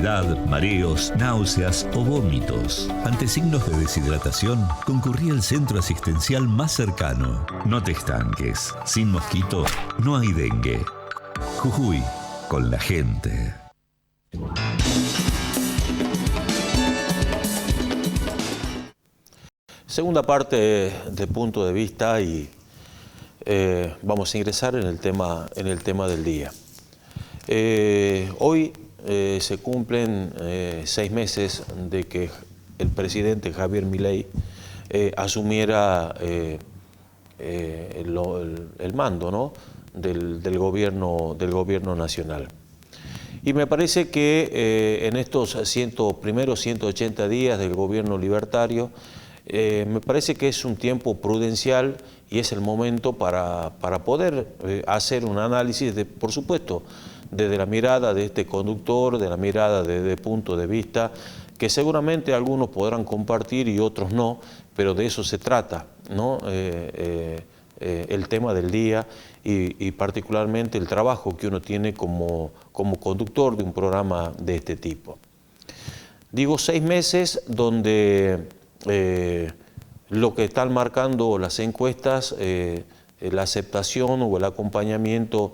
irritabilidad, mareos, náuseas o vómitos. Ante signos de deshidratación, concurrí al centro asistencial más cercano. No te estanques. Sin mosquito, no hay dengue. Jujuy, con la gente. Segunda parte de punto de vista y vamos a ingresar en el tema del día. Hoy se cumplen 6 meses de que el presidente Javier Milei asumiera el mando, ¿no?, del gobierno nacional. Y me parece que en estos primeros 180 días del gobierno libertario, me parece que es un tiempo prudencial y es el momento para poder hacer un análisis, por supuesto, desde la mirada de este conductor, de la mirada de punto de vista, que seguramente algunos podrán compartir y otros no, pero de eso se trata, ¿no? El tema del día y particularmente el trabajo que uno tiene como conductor de un programa de este tipo. Digo 6 meses donde lo que están marcando las encuestas, la aceptación o el acompañamiento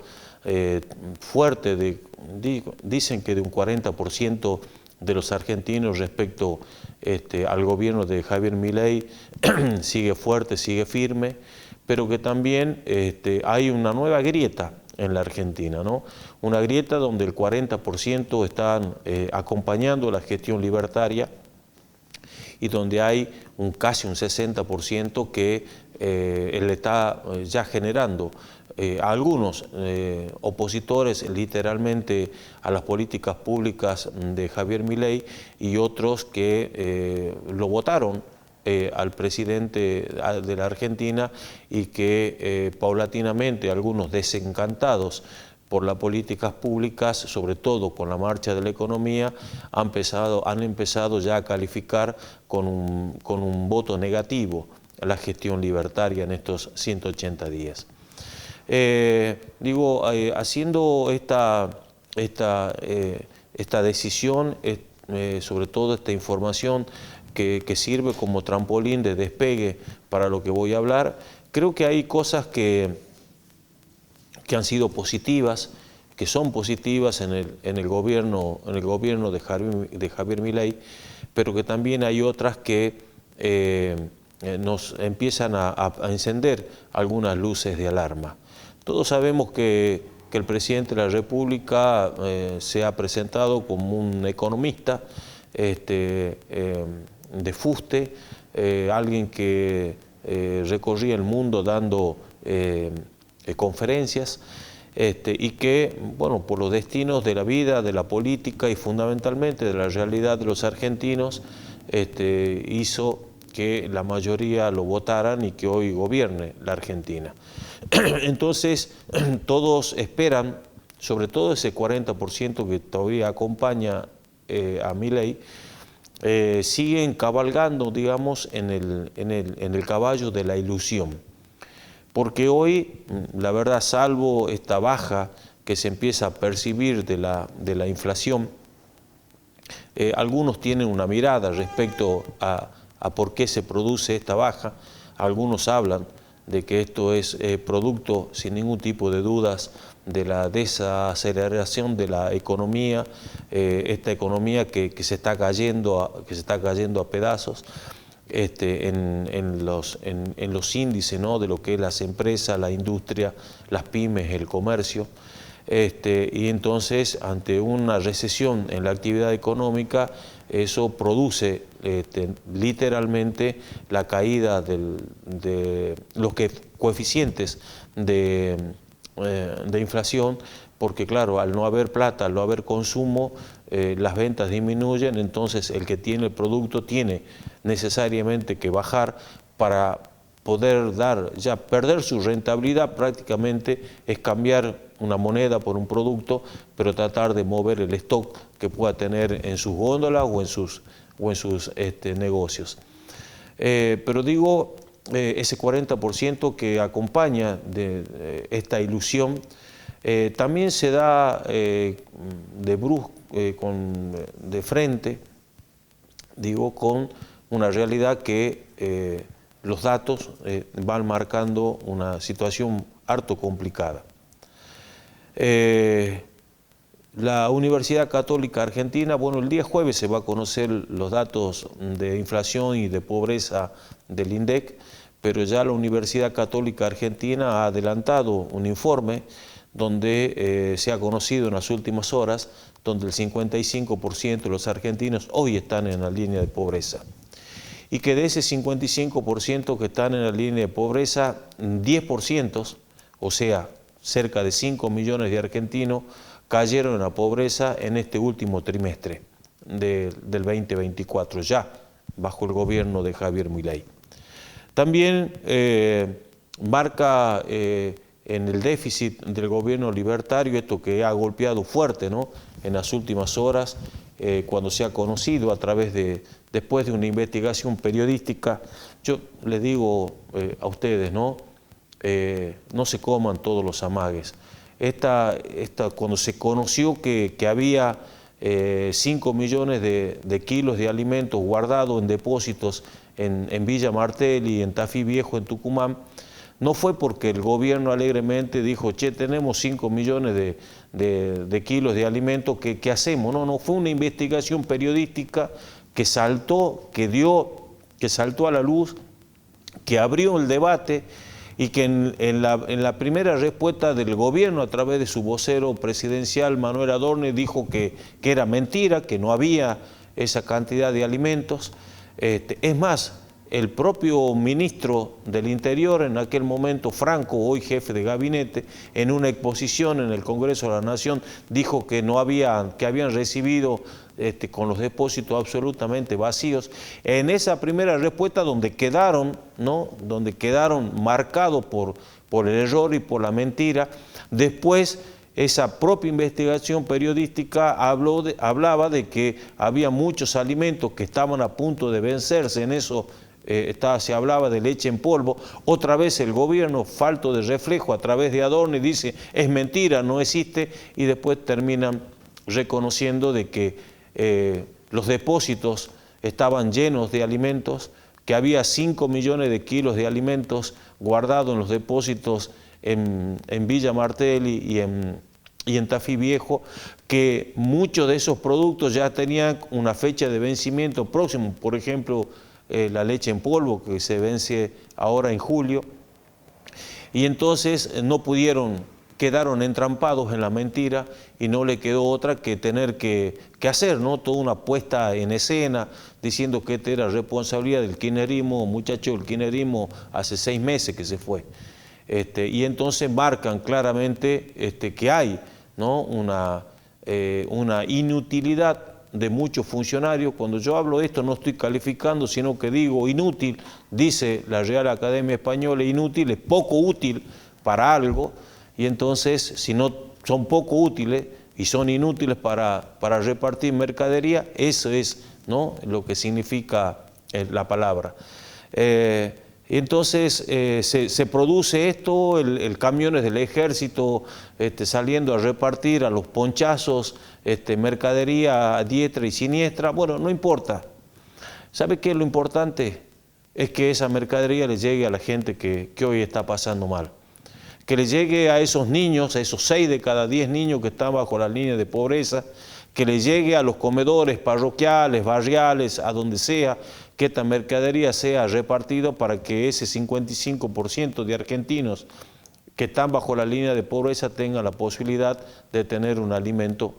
fuerte, dicen que de un 40% de los argentinos respecto al gobierno de Javier Milei sigue fuerte, sigue firme, pero que también hay una nueva grieta en la Argentina, ¿no? Una grieta donde el 40% están acompañando la gestión libertaria y donde hay casi un 60% que le está ya generando a algunos opositores literalmente a las políticas públicas de Javier Milei y otros que lo votaron al presidente de la Argentina y que paulatinamente algunos desencantados por las políticas públicas, sobre todo con la marcha de la economía, han empezado ya a calificar con un voto negativo a la gestión libertaria en estos 180 días. Haciendo esta decisión, sobre todo esta información que sirve como trampolín de despegue para lo que voy a hablar, creo que hay cosas que han sido positivas, que son positivas en el gobierno de Javier Milei, pero que también hay otras que nos empiezan a encender algunas luces de alarma. Todos sabemos que el presidente de la República se ha presentado como un economista de fuste, alguien que recorría el mundo dando conferencias y que, bueno, por los destinos de la vida, de la política y fundamentalmente de la realidad de los argentinos, hizo que la mayoría lo votaran y que hoy gobierne la Argentina. Entonces, todos esperan, sobre todo ese 40% que todavía acompaña a Milei, siguen cabalgando, digamos, en el caballo de la ilusión. Porque hoy, la verdad, salvo esta baja que se empieza a percibir de la inflación, algunos tienen una mirada respecto a por qué se produce esta baja. Algunos hablan de que esto es producto, sin ningún tipo de dudas, de la desaceleración de la economía, esta economía que se está cayendo a pedazos en los índices, ¿no?, de lo que es las empresas, la industria, las pymes, el comercio. Y entonces, ante una recesión en la actividad económica, eso produce literalmente la caída de los coeficientes de inflación, porque claro, al no haber plata, al no haber consumo, las ventas disminuyen, entonces el que tiene el producto tiene necesariamente que bajar para poder perder su rentabilidad. Prácticamente es cambiar una moneda por un producto, pero tratar de mover el stock que pueda tener en sus góndolas o en sus negocios. Pero digo, ese 40% que acompaña de esta ilusión También se da de frente, digo, con una realidad que los datos van marcando una situación harto complicada. La Universidad Católica Argentina, bueno, el día jueves se va a conocer los datos de inflación y de pobreza del INDEC, pero ya la Universidad Católica Argentina ha adelantado un informe donde se ha conocido en las últimas horas, donde el 55% de los argentinos hoy están en la línea de pobreza. Y que de ese 55% que están en la línea de pobreza, 10%, o sea, cerca de 5 millones de argentinos, cayeron en la pobreza en este último trimestre del 2024, ya bajo el gobierno de Javier Milei. También marca en el déficit del gobierno libertario, esto que ha golpeado fuerte, ¿no?, en las últimas horas, cuando se ha conocido a través después de una investigación periodística. Yo les digo a ustedes, ¿no?, no se coman todos los amagues. Cuando se conoció que había 5 millones de kilos de alimentos guardados en depósitos en Villa Martelli y en Tafí Viejo, en Tucumán, no fue porque el gobierno alegremente dijo, che, tenemos 5 millones de kilos de alimentos, ¿qué hacemos? No, fue una investigación periodística que saltó a la luz, que abrió el debate, y que en la primera respuesta del gobierno a través de su vocero presidencial, Manuel Adorni, dijo que era mentira, que no había esa cantidad de alimentos. Es más, el propio ministro del Interior, en aquel momento Franco, hoy jefe de gabinete, en una exposición en el Congreso de la Nación, dijo que habían recibido con los depósitos absolutamente vacíos. En esa primera respuesta donde quedaron marcados por el error y por la mentira, después esa propia investigación periodística hablaba de que había muchos alimentos que estaban a punto de vencerse. En eso se hablaba de leche en polvo. Otra vez el gobierno, falto de reflejo, a través de Adorni, dice es mentira, no existe, y después terminan reconociendo de que los depósitos estaban llenos de alimentos, que había 5 millones de kilos de alimentos guardados en los depósitos en Villa Martelli y en Tafí Viejo, que muchos de esos productos ya tenían una fecha de vencimiento próximo. Por ejemplo, la leche en polvo, que se vence ahora en julio, y entonces quedaron entrampados en la mentira y no le quedó otra que tener que hacer, ¿no?, toda una puesta en escena diciendo que esta era responsabilidad del kirchnerismo. Muchachos, el kirchnerismo hace 6 meses que se fue. Y entonces marcan claramente que hay, ¿no?, una inutilidad de muchos funcionarios. Cuando yo hablo de esto no estoy calificando, sino que digo inútil, dice la Real Academia Española, inútil es poco útil para algo. Y entonces, si no son poco útiles y son inútiles para repartir mercadería, eso es, ¿no?, lo que significa la palabra. Entonces se produce esto, el camiones del ejército saliendo a repartir a los ponchazos mercadería a diestra y siniestra. Bueno, no importa. ¿Sabe qué es lo importante? Es que esa mercadería le llegue a la gente que hoy está pasando mal. Que le llegue a esos niños, a esos 6 de cada 10 niños que están bajo la línea de pobreza, que le llegue a los comedores parroquiales, barriales, a donde sea, que esta mercadería sea repartida para que ese 55% de argentinos que están bajo la línea de pobreza tengan la posibilidad de tener un alimento,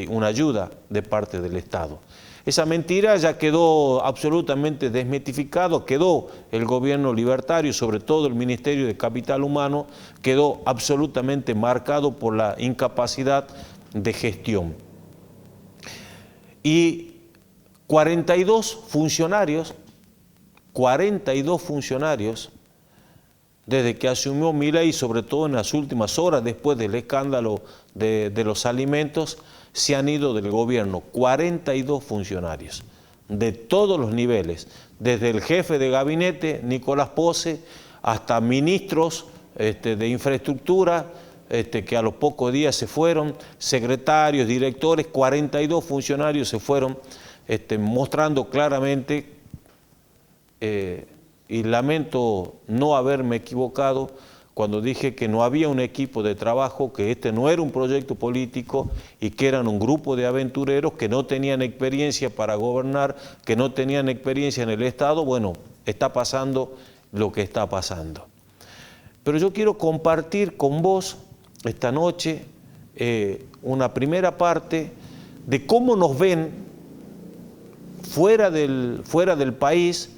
una ayuda de parte del Estado. Esa mentira ya quedó absolutamente desmitificado, quedó el gobierno libertario, sobre todo el Ministerio de Capital Humano, quedó absolutamente marcado por la incapacidad de gestión. Y 42 funcionarios, desde que asumió Milei, sobre todo en las últimas horas, después del escándalo de los alimentos, se han ido del gobierno. 42 funcionarios, de todos los niveles, desde el jefe de gabinete, Nicolás Pose, hasta ministros de infraestructura, que a los pocos días se fueron, secretarios, directores, 42 funcionarios se fueron, mostrando claramente, y lamento no haberme equivocado cuando dije que no había un equipo de trabajo, que este no era un proyecto político y que eran un grupo de aventureros que no tenían experiencia para gobernar, que no tenían experiencia en el Estado. Bueno, está pasando lo que está pasando. Pero yo quiero compartir con vos esta noche una primera parte de cómo nos ven fuera del país,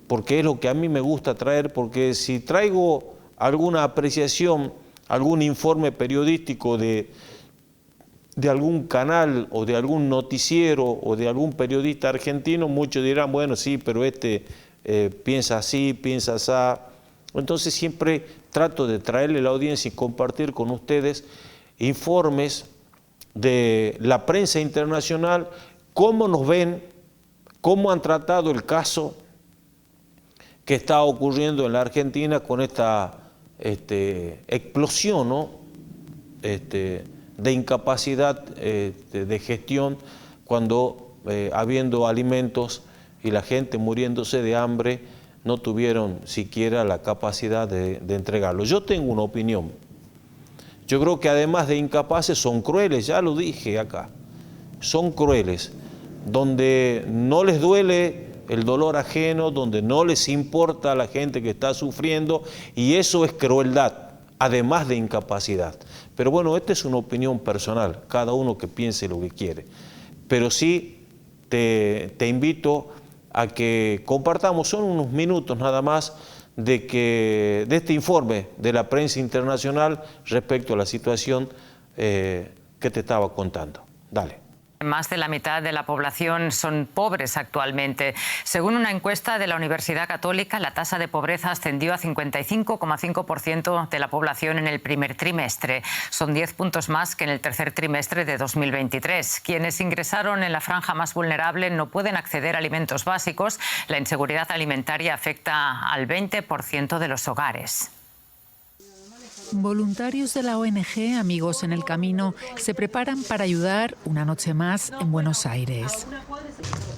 porque es lo que a mí me gusta traer, porque si traigo alguna apreciación, algún informe periodístico de algún canal o de algún noticiero o de algún periodista argentino, muchos dirán, bueno, sí, pero piensa así, piensa así. Entonces siempre trato de traerle a la audiencia y compartir con ustedes informes de la prensa internacional, cómo nos ven, cómo han tratado el caso que está ocurriendo en la Argentina con esta explosión, ¿no? De incapacidad de gestión, cuando habiendo alimentos y la gente muriéndose de hambre, no tuvieron siquiera la capacidad de entregarlo. Yo tengo una opinión. Yo creo que además de incapaces son crueles, ya lo dije acá. Son crueles, donde no les duele el dolor ajeno, donde no les importa a la gente que está sufriendo, y eso es crueldad, además de incapacidad. Pero bueno, esta es una opinión personal, cada uno que piense lo que quiere. Pero sí te invito a que compartamos, son unos minutos nada más, de este informe de la prensa internacional respecto a la situación que te estaba contando. Dale. Más de la mitad de la población son pobres actualmente. Según una encuesta de la Universidad Católica, la tasa de pobreza ascendió a 55,5% de la población en el primer trimestre. Son 10 puntos más que en el tercer trimestre de 2023. Quienes ingresaron en la franja más vulnerable no pueden acceder a alimentos básicos. La inseguridad alimentaria afecta al 20% de los hogares. Voluntarios de la ONG Amigos en el Camino se preparan para ayudar una noche más en Buenos Aires.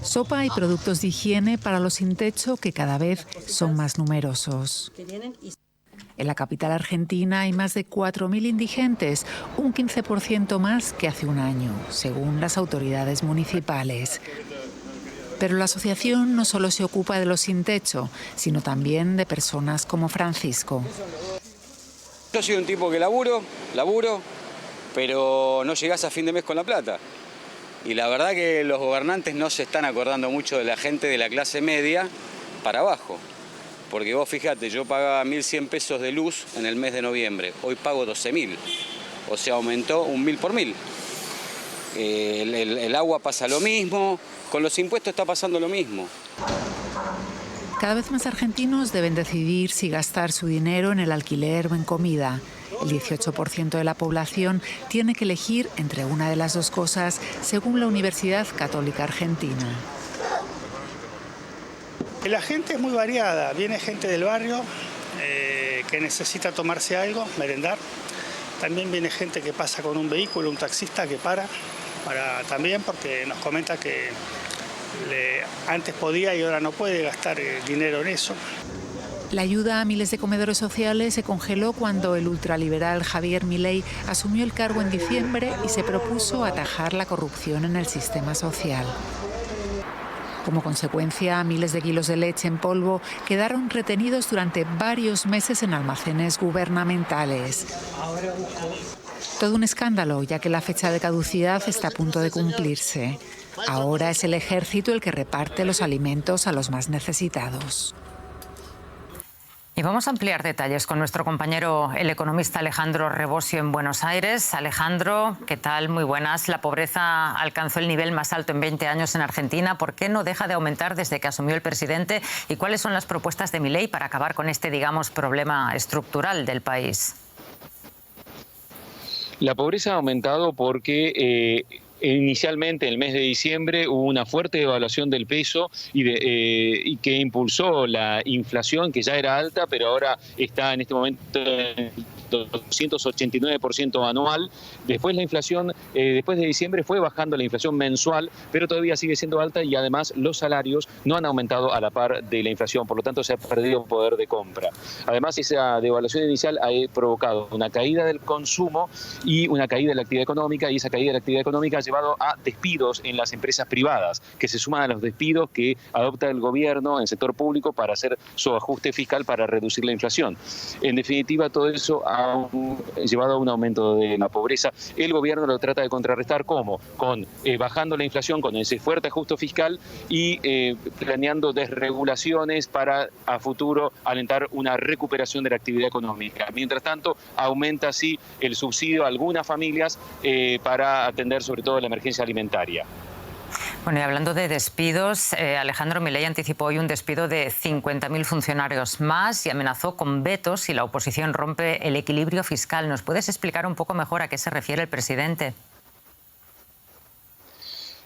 Sopa y productos de higiene para los sin techo, que cada vez son más numerosos. En la capital argentina hay más de 4.000 indigentes, un 15% más que hace un año, según las autoridades municipales. Pero la asociación no solo se ocupa de los sin techo, sino también de personas como Francisco. Yo soy un tipo que laburo, pero no llegás a fin de mes con la plata. Y la verdad que los gobernantes no se están acordando mucho de la gente de la clase media para abajo. Porque vos fíjate, yo pagaba 1.100 pesos de luz en el mes de noviembre, hoy pago 12.000. O sea, aumentó 1.000 por 1.000. El agua pasa lo mismo, con los impuestos está pasando lo mismo. Cada vez más argentinos deben decidir si gastar su dinero en el alquiler o en comida. El 18% de la población tiene que elegir entre una de las dos cosas, según la Universidad Católica Argentina. La gente es muy variada. Viene gente del barrio que necesita tomarse algo, merendar. También viene gente que pasa con un vehículo, un taxista que para también, porque nos comenta que antes podía y ahora no puede gastar dinero en eso. La ayuda a miles de comedores sociales se congeló cuando el ultraliberal Javier Milei asumió el cargo en diciembre y se propuso atajar la corrupción en el sistema social. Como consecuencia, miles de kilos de leche en polvo quedaron retenidos durante varios meses en almacenes gubernamentales. Todo un escándalo, ya que la fecha de caducidad está a punto de cumplirse. Ahora es el ejército el que reparte los alimentos a los más necesitados. Y vamos a ampliar detalles con nuestro compañero, el economista Alejandro Rebosio, en Buenos Aires. Alejandro, ¿qué tal? Muy buenas. La pobreza alcanzó el nivel más alto en 20 años en Argentina. ¿Por qué no deja de aumentar desde que asumió el presidente? ¿Y cuáles son las propuestas de Milei para acabar con este, digamos, problema estructural del país? La pobreza ha aumentado porque inicialmente, en el mes de diciembre, hubo una fuerte devaluación del peso y que impulsó la inflación, que ya era alta, pero ahora está en este momento en 289% anual. Después la inflación, después de diciembre fue bajando la inflación mensual, pero todavía sigue siendo alta y además los salarios no han aumentado a la par de la inflación, por lo tanto se ha perdido poder de compra. Además, esa devaluación inicial ha provocado una caída del consumo y una caída de la actividad económica, y esa caída de la actividad económica ha llevado a despidos en las empresas privadas, que se suman a los despidos que adopta el gobierno en el sector público para hacer su ajuste fiscal para reducir la inflación. En definitiva, todo eso ha llevado a un aumento de la pobreza. El gobierno lo trata de contrarrestar, ¿cómo? Con bajando la inflación, con ese fuerte ajuste fiscal y planeando desregulaciones para a futuro alentar una recuperación de la actividad económica. Mientras tanto, aumenta así el subsidio a algunas familias para atender sobre todo la emergencia alimentaria. Bueno, y hablando de despidos, Alejandro Milei anticipó hoy un despido de 50.000 funcionarios más y amenazó con vetos si la oposición rompe el equilibrio fiscal. ¿Nos puedes explicar un poco mejor a qué se refiere el presidente?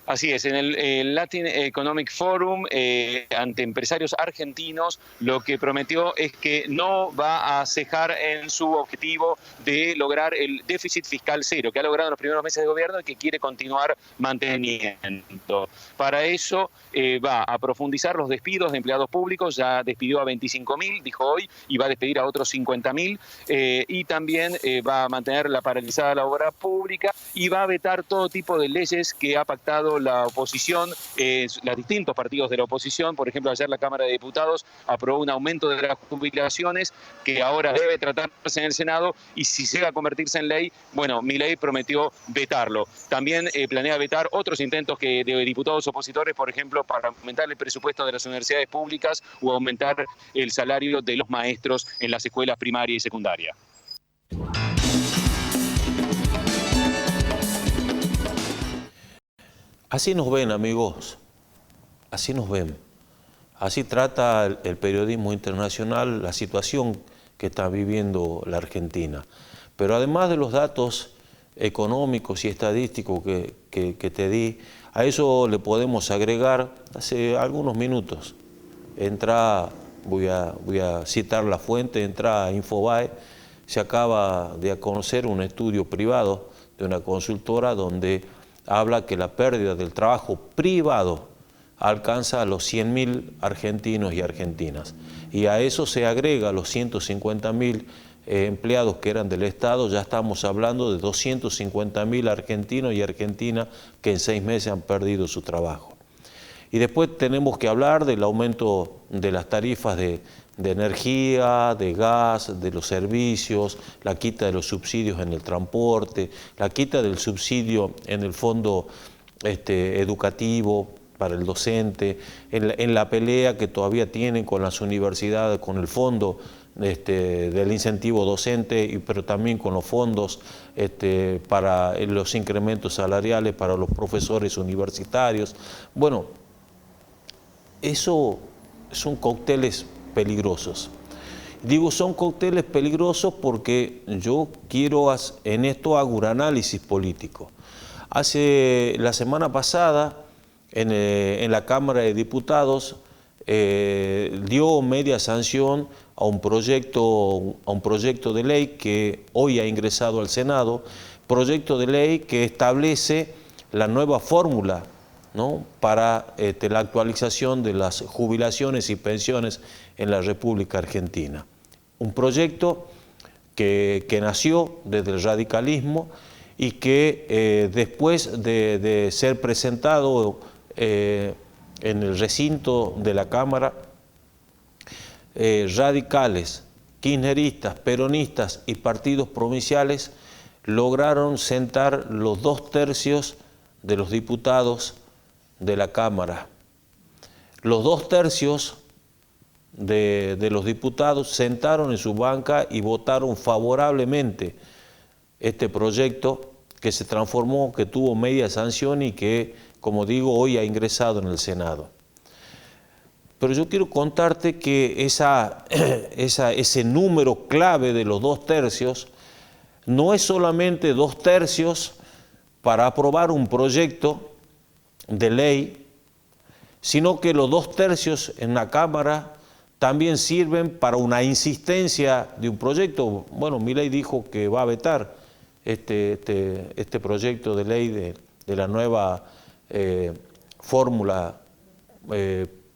Así es, en el Latin Economic Forum, ante empresarios argentinos, lo que prometió es que no va a cejar en su objetivo de lograr el déficit fiscal cero, que ha logrado en los primeros meses de gobierno y que quiere continuar manteniendo. Para eso va a profundizar los despidos de empleados públicos, ya despidió a 25.000, dijo hoy, y va a despedir a otros 50.000, y también va a mantener la paralizada la obra pública y va a vetar todo tipo de leyes que ha pactado la oposición, los distintos partidos de la oposición. Por ejemplo, ayer la Cámara de Diputados aprobó un aumento de las jubilaciones que ahora debe tratarse en el Senado, y si llega a convertirse en ley, bueno, Milei prometió vetarlo. También planea vetar otros intentos de diputados opositores, por ejemplo, para aumentar el presupuesto de las universidades públicas o aumentar el salario de los maestros en las escuelas primaria y secundaria. Así nos ven, amigos, así nos ven. Así trata el periodismo internacional la situación que está viviendo la Argentina. Pero además de los datos económicos y estadísticos que te di, a eso le podemos agregar, hace algunos minutos, voy a citar la fuente, entra a Infobae, se acaba de conocer un estudio privado de una consultora donde habla que la pérdida del trabajo privado alcanza a los 100.000 argentinos y argentinas. Y a eso se agrega los 150.000 empleados que eran del Estado, ya estamos hablando de 250.000 argentinos y argentinas que en 6 meses han perdido su trabajo. Y después tenemos que hablar del aumento de las tarifas de energía, de gas, de los servicios, la quita de los subsidios en el transporte, la quita del subsidio en el fondo educativo para el docente, en la pelea que todavía tienen con las universidades, con el fondo del incentivo docente, pero también con los fondos para los incrementos salariales para los profesores universitarios. Bueno, eso son cócteles peligrosos. Digo, son cócteles peligrosos porque yo quiero, en esto hago un análisis político. La semana pasada, en la Cámara de Diputados, dio media sanción a un proyecto de ley que hoy ha ingresado al Senado, proyecto de ley que establece la nueva fórmula, ¿no?, para la actualización de las jubilaciones y pensiones en la República Argentina. Un proyecto que nació desde el radicalismo y que después de ser presentado en el recinto de la Cámara, radicales, kirchneristas, peronistas y partidos provinciales lograron sentar los 2/3 de los diputados de la Cámara. Los 2/3 de los diputados sentaron en su banca y votaron favorablemente este proyecto que se transformó, que tuvo media sanción y que, como digo, hoy ha ingresado en el Senado. Pero yo quiero contarte que ese número clave de los 2/3 no es solamente 2/3 para aprobar un proyecto de ley, sino que los 2/3 en la Cámara también sirven para una insistencia de un proyecto. Bueno, Milei dijo que va a vetar este proyecto de ley de la nueva fórmula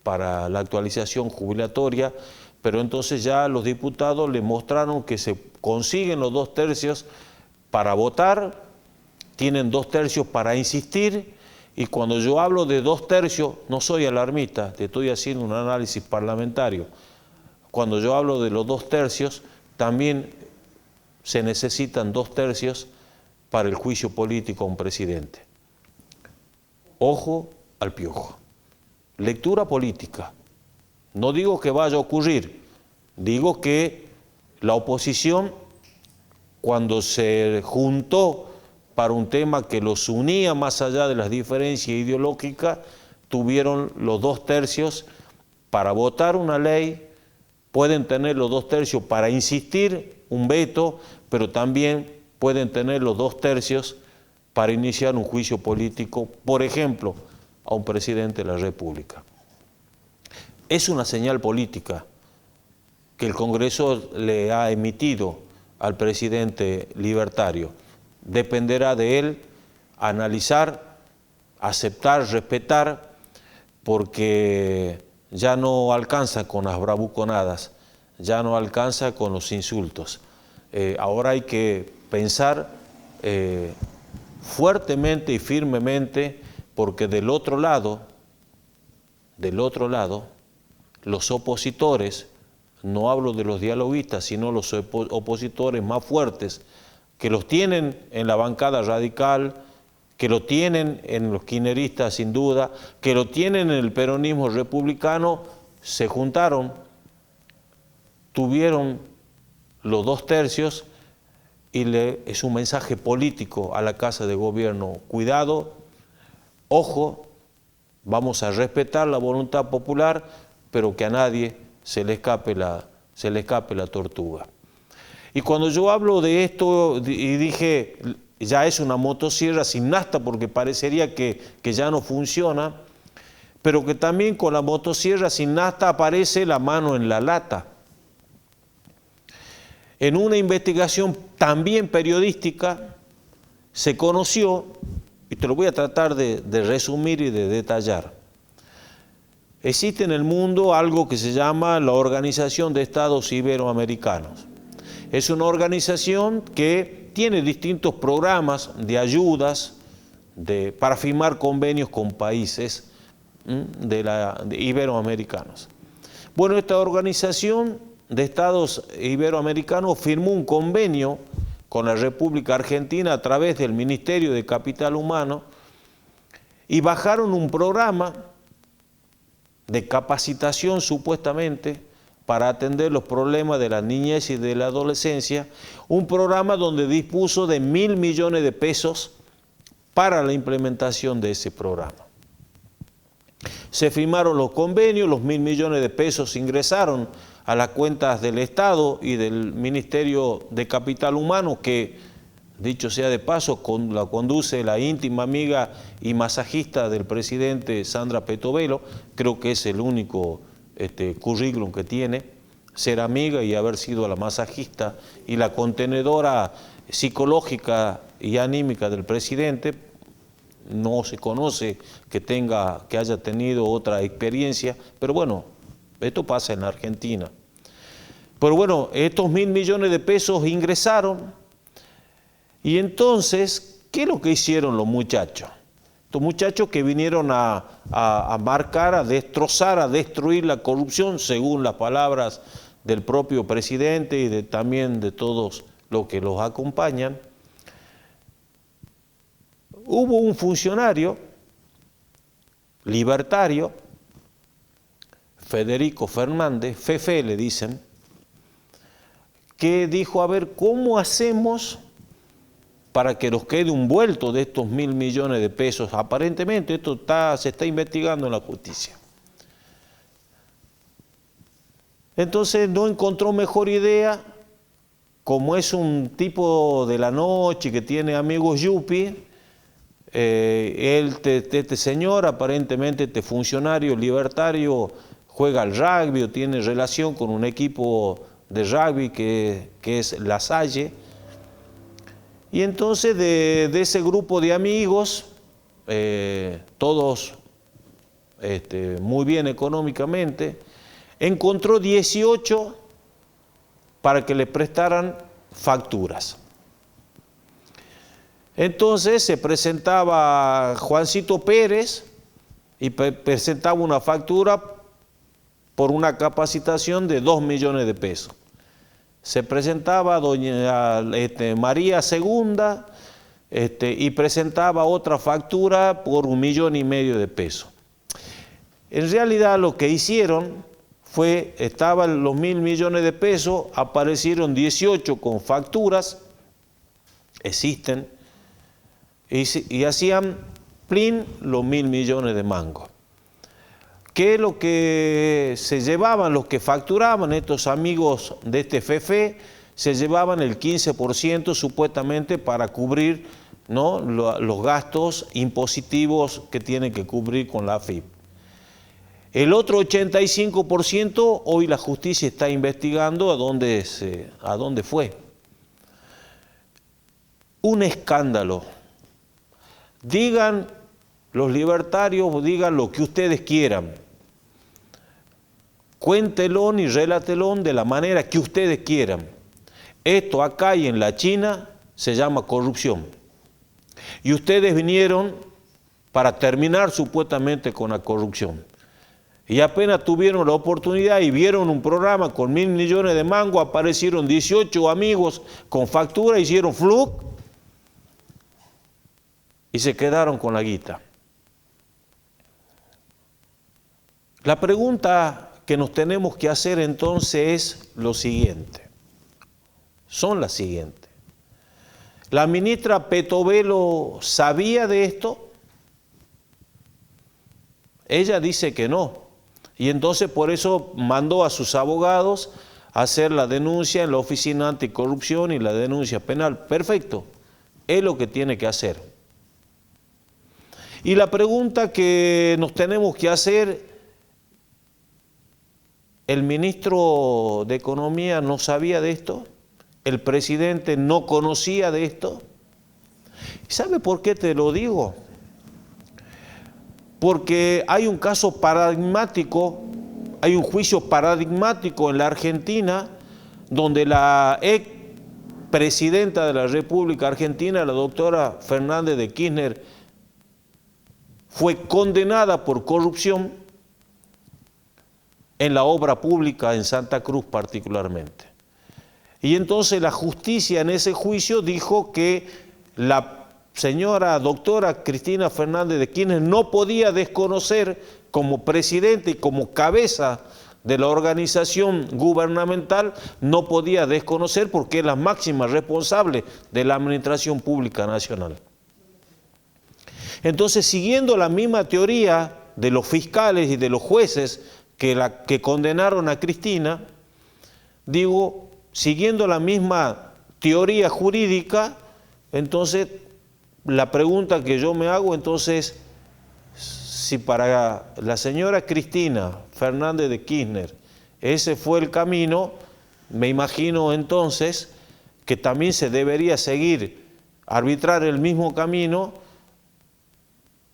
para la actualización jubilatoria, pero entonces ya los diputados le mostraron que se consiguen los 2 tercios para votar, tienen 2 tercios para insistir, y cuando yo hablo de 2 tercios, no soy alarmista, te estoy haciendo un análisis parlamentario. Cuando yo hablo de los 2 tercios, también se necesitan 2 tercios para el juicio político a un presidente. Ojo al piojo. Lectura política. No digo que vaya a ocurrir, digo que la oposición, cuando se juntó para un tema que los unía más allá de las diferencias ideológicas, tuvieron los 2 tercios para votar una ley, pueden tener los 2 tercios para insistir un veto, pero también pueden tener los 2 tercios para iniciar un juicio político, por ejemplo, a un presidente de la República. Es una señal política que el Congreso le ha emitido al presidente libertario. Dependerá de él analizar, aceptar, respetar, porque ya no alcanza con las bravuconadas, ya no alcanza con los insultos. Ahora hay que pensar fuertemente y firmemente, porque del otro lado, los opositores, no hablo de los dialoguistas, sino los opositores más fuertes, que los tienen en la bancada radical, que lo tienen en los kirchneristas sin duda, que lo tienen en el peronismo republicano, se juntaron, tuvieron los 2 tercios y es un mensaje político a la Casa de Gobierno. Cuidado, ojo, vamos a respetar la voluntad popular, pero que a nadie se le escape la tortuga. Y cuando yo hablo de esto y dije, ya es una motosierra sin nafta porque parecería que ya no funciona, pero que también con la motosierra sin nafta aparece la mano en la lata. En una investigación también periodística se conoció, y te lo voy a tratar de resumir y de detallar. Existe en el mundo algo que se llama la Organización de Estados Iberoamericanos. Es una organización que tiene distintos programas de ayudas para firmar convenios con países de iberoamericanos. Bueno, esta Organización de Estados Iberoamericanos firmó un convenio con la República Argentina a través del Ministerio de Capital Humano y bajaron un programa de capacitación supuestamente para atender los problemas de la niñez y de la adolescencia, un programa donde dispuso de 1.000 millones de pesos para la implementación de ese programa. Se firmaron los convenios, los 1.000 millones de pesos ingresaron a las cuentas del Estado y del Ministerio de Capital Humano, que, dicho sea de paso, la conduce la íntima amiga y masajista del presidente Sandra Petovelo. Creo que es el único currículum que tiene, ser amiga y haber sido la masajista y la contenedora psicológica y anímica del presidente. No se conoce que haya tenido otra experiencia, pero bueno, esto pasa en la Argentina. Pero bueno, estos 1.000 millones de pesos ingresaron y entonces, ¿qué es lo que hicieron los muchachos? Estos muchachos que vinieron a marcar, a destrozar, a destruir la corrupción, según las palabras del propio presidente y también de todos los que los acompañan. Hubo un funcionario libertario, Federico Fernández, Fefe le dicen, que dijo, a ver, ¿cómo hacemos para que nos quede un vuelto de estos 1.000 millones de pesos? Aparentemente esto se está investigando en la justicia. Entonces no encontró mejor idea, como es un tipo de la noche que tiene amigos yupi, este señor, aparentemente este funcionario libertario, juega al rugby o tiene relación con un equipo de rugby que es La Salle. Y entonces de ese grupo de amigos, todos muy bien económicamente, encontró 18 para que le prestaran facturas. Entonces se presentaba Juancito Pérez y presentaba una factura por una capacitación de 2 millones de pesos. Se presentaba doña María Segunda y presentaba otra factura por 1,5 millones de pesos. En realidad lo que hicieron fue, estaban los 1.000 millones de pesos, aparecieron 18 con facturas, existen, y hacían plin los 1.000 millones de mangos. ¿Qué es lo que se llevaban, los que facturaban, estos amigos de este FEFE, se llevaban el 15% supuestamente para cubrir, ¿no?, los gastos impositivos que tienen que cubrir con la AFIP. El otro 85% hoy la justicia está investigando a dónde fue. Un escándalo. Digan los libertarios, digan lo que ustedes quieran. Cuéntelón y relátelón de la manera que ustedes quieran. Esto acá y en la China se llama corrupción. Y ustedes vinieron para terminar supuestamente con la corrupción. Y apenas tuvieron la oportunidad y vieron un programa con 1.000 millones de mangos, aparecieron 18 amigos con factura, hicieron fluc y se quedaron con la guita. La pregunta que nos tenemos que hacer entonces es lo siguiente. Son las siguientes. ¿La ministra Petovelo sabía de esto? Ella dice que no. Y entonces por eso mandó a sus abogados a hacer la denuncia en la Oficina Anticorrupción y la denuncia penal. Perfecto, es lo que tiene que hacer. Y la pregunta que nos tenemos que hacer, ¿el ministro de Economía no sabía de esto? ¿El presidente no conocía de esto? ¿Sabe por qué te lo digo? Porque hay un caso paradigmático, hay un juicio paradigmático en la Argentina, donde la ex presidenta de la República Argentina, la doctora Fernández de Kirchner, fue condenada por corrupción en la obra pública en Santa Cruz particularmente. Y entonces la justicia en ese juicio dijo que la señora doctora Cristina Fernández de Kirchner no podía desconocer como presidente y como cabeza de la organización gubernamental, no podía desconocer porque es la máxima responsable de la Administración Pública Nacional. Entonces, siguiendo la misma teoría de los fiscales y de los jueces que condenaron a Cristina, digo, siguiendo la misma teoría jurídica, entonces la pregunta que yo me hago entonces, si para la señora Cristina Fernández de Kirchner ese fue el camino, me imagino entonces que también se debería seguir, arbitrar el mismo camino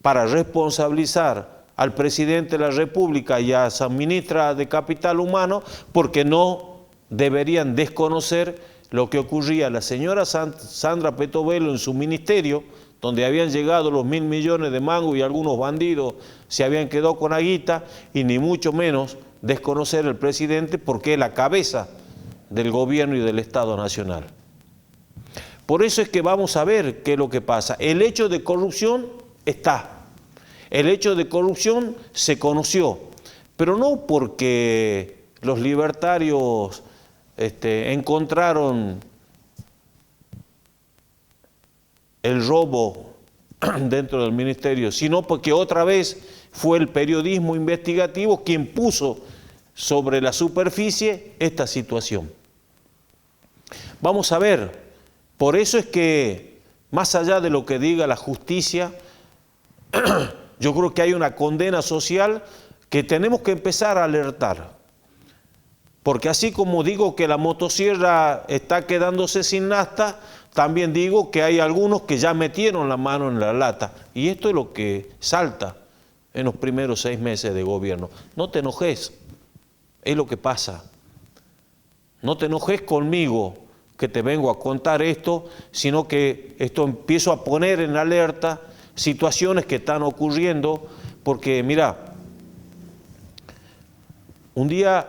para responsabilizar al presidente de la República y a esa ministra de Capital Humano, porque no deberían desconocer lo que ocurría a la señora Sandra Petovelo en su ministerio, donde habían llegado los 1.000 millones de mangos y algunos bandidos se habían quedado con la guita, y ni mucho menos desconocer al presidente porque es la cabeza del gobierno y del Estado Nacional. Por eso es que vamos a ver qué es lo que pasa. El hecho de corrupción está. El hecho de corrupción se conoció, pero no porque los libertarios encontraron el robo dentro del ministerio, sino porque otra vez fue el periodismo investigativo quien puso sobre la superficie esta situación. Vamos a ver, por eso es que más allá de lo que diga la justicia, yo creo que hay una condena social que tenemos que empezar a alertar. Porque así como digo que la motosierra está quedándose sin nafta, también digo que hay algunos que ya metieron la mano en la lata. Y esto es lo que salta en los primeros 6 meses de gobierno. No te enojes, es lo que pasa. No te enojes conmigo que te vengo a contar esto, sino que esto empiezo a poner en alerta situaciones que están ocurriendo, porque mira, un día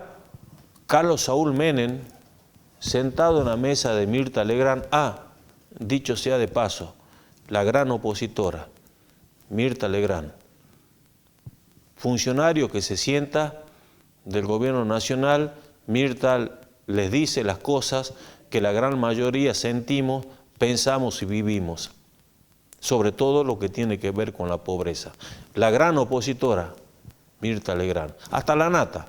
Carlos Saúl Menem, sentado en la mesa de Mirta Legrand, dicho sea de paso, la gran opositora, Mirta Legrand, funcionario que se sienta del gobierno nacional, Mirta les dice las cosas que la gran mayoría sentimos, pensamos y vivimos, sobre todo lo que tiene que ver con la pobreza. La gran opositora, Mirta Legrand, hasta la nata,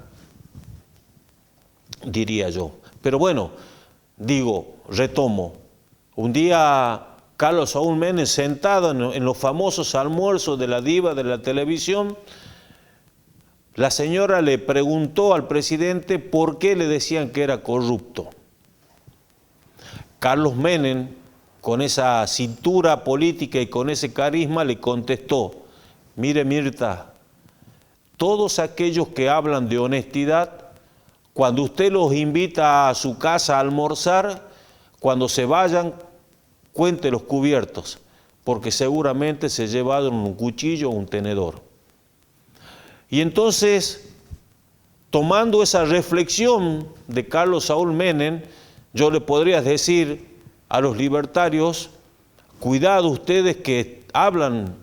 diría yo. Pero bueno, digo, retomo, un día Carlos Saúl Menem sentado en los famosos almuerzos de la diva de la televisión, la señora le preguntó al presidente por qué le decían que era corrupto. Carlos Menem, con esa cintura política y con ese carisma, le contestó: mire Mirta, todos aquellos que hablan de honestidad, cuando usted los invita a su casa a almorzar, cuando se vayan, cuente los cubiertos, porque seguramente se llevaron un cuchillo o un tenedor. Y entonces, tomando esa reflexión de Carlos Saúl Menem, yo le podría decir a los libertarios: cuidado ustedes que hablan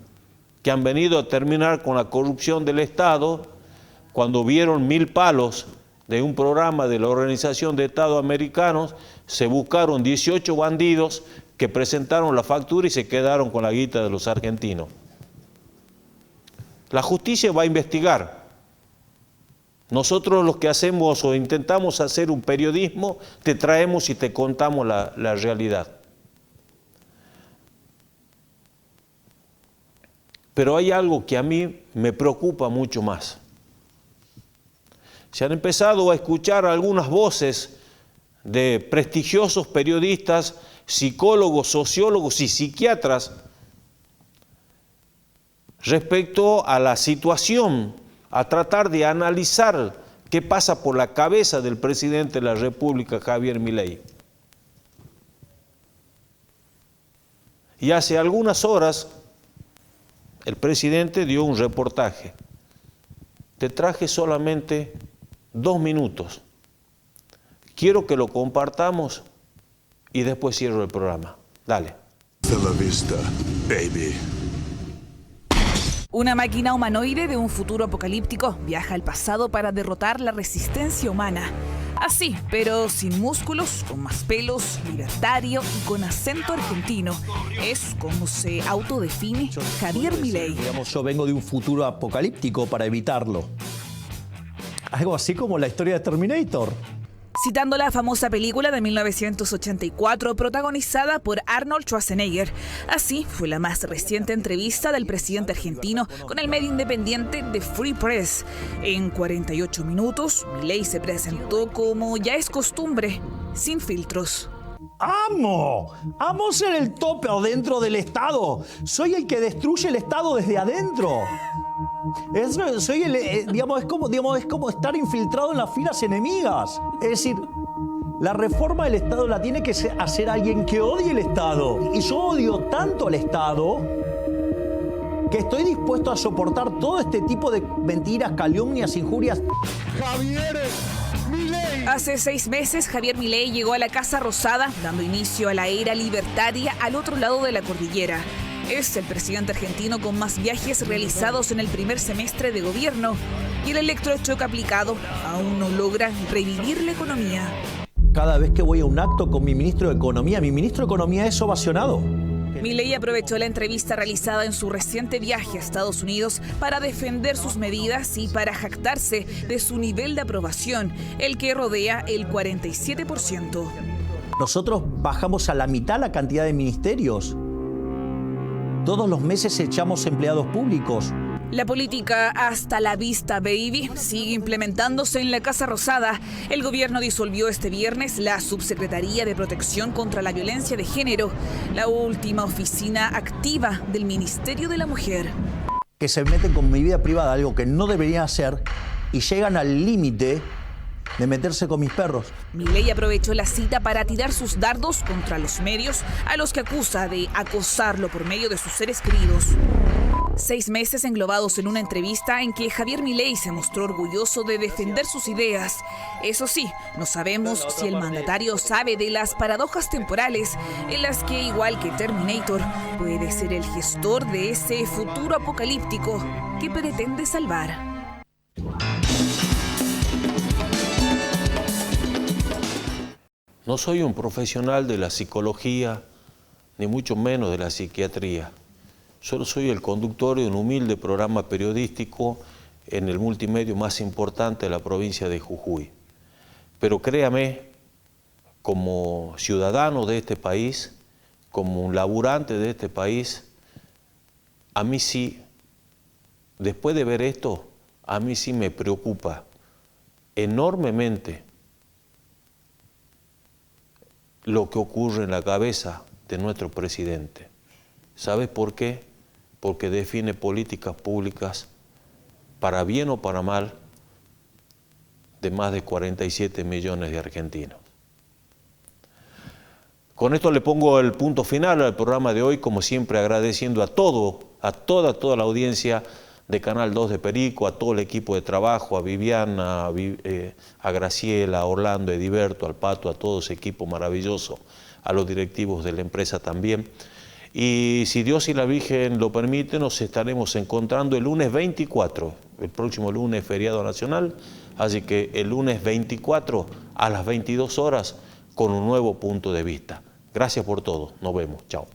que han venido a terminar con la corrupción del Estado, cuando vieron 1000 palos de un programa de la Organización de Estados Americanos, se buscaron 18 bandidos que presentaron la factura y se quedaron con la guita de los argentinos. La justicia va a investigar. Nosotros los que hacemos o intentamos hacer un periodismo, te traemos y te contamos la realidad. Pero hay algo que a mí me preocupa mucho más. Se han empezado a escuchar algunas voces de prestigiosos periodistas, psicólogos, sociólogos y psiquiatras respecto a la situación, a tratar de analizar qué pasa por la cabeza del presidente de la República, Javier Milei. Y hace algunas horas el presidente dio un reportaje. Te traje solamente 2 minutos. Quiero que lo compartamos y después cierro el programa. Dale. Hasta la vista, baby. Una máquina humanoide de un futuro apocalíptico viaja al pasado para derrotar la resistencia humana. Así, pero sin músculos, con más pelos, libertario y con acento argentino. Es como se autodefine Javier Milei. Digamos, yo vengo de un futuro apocalíptico para evitarlo. Algo así como la historia de Terminator. Citando la famosa película de 1984 protagonizada por Arnold Schwarzenegger. Así fue la más reciente entrevista del presidente argentino con el medio independiente The Free Press. En 48 minutos, Milei se presentó como ya es costumbre, sin filtros. ¡Amo ser el tope adentro del Estado! Soy el que destruye el Estado desde adentro. Soy el, es como estar infiltrado en las filas enemigas. Es decir, la reforma del Estado la tiene que hacer alguien que odie el Estado. Y yo odio tanto al Estado que estoy dispuesto a soportar todo este tipo de mentiras, calumnias, injurias. Javier Milei. Hace 6 meses, Javier Milei llegó a la Casa Rosada, dando inicio a la era libertaria al otro lado de la cordillera. Es el presidente argentino con más viajes realizados en el primer semestre de gobierno y el electrochoque aplicado aún no logra revivir la economía. Cada vez que voy a un acto con mi ministro de Economía es ovacionado. Milei aprovechó la entrevista realizada en su reciente viaje a Estados Unidos para defender sus medidas y para jactarse de su nivel de aprobación, el que rodea el 47%. Nosotros bajamos a la mitad la cantidad de ministerios. Todos los meses echamos empleados públicos. La política hasta la vista, baby, sigue implementándose en la Casa Rosada. El gobierno disolvió este viernes la Subsecretaría de Protección contra la Violencia de Género, la última oficina activa del Ministerio de la Mujer. Que se meten con mi vida privada, algo que no deberían hacer, y llegan al límite de meterse con mis perros. Milei aprovechó la cita para tirar sus dardos contra los medios, a los que acusa de acosarlo por medio de sus seres queridos. 6 meses englobados en una entrevista en que Javier Milei se mostró orgulloso de defender sus ideas. Eso sí, no sabemos si el mandatario sabe de las paradojas temporales en las que, igual que Terminator, puede ser el gestor de ese futuro apocalíptico que pretende salvar. No soy un profesional de la psicología, ni mucho menos de la psiquiatría. Solo soy el conductor de un humilde programa periodístico en el multimedio más importante de la provincia de Jujuy. Pero créame, como ciudadano de este país, como un laburante de este país, a mí sí, después de ver esto, a mí sí me preocupa enormemente lo que ocurre en la cabeza de nuestro presidente. ¿Sabes por qué? Porque define políticas públicas, para bien o para mal, de más de 47 millones de argentinos. Con esto le pongo el punto final al programa de hoy, como siempre agradeciendo a toda la audiencia de Canal 2 de Perico, a todo el equipo de trabajo, a Viviana, a Graciela, a Orlando, a Ediberto, al Pato, a todo ese equipo maravilloso, a los directivos de la empresa también. Y si Dios y la Virgen lo permiten, nos estaremos encontrando el lunes 24, el próximo lunes feriado nacional, así que el lunes 24 a las 22 horas con un nuevo punto de vista. Gracias por todo, nos vemos, chao.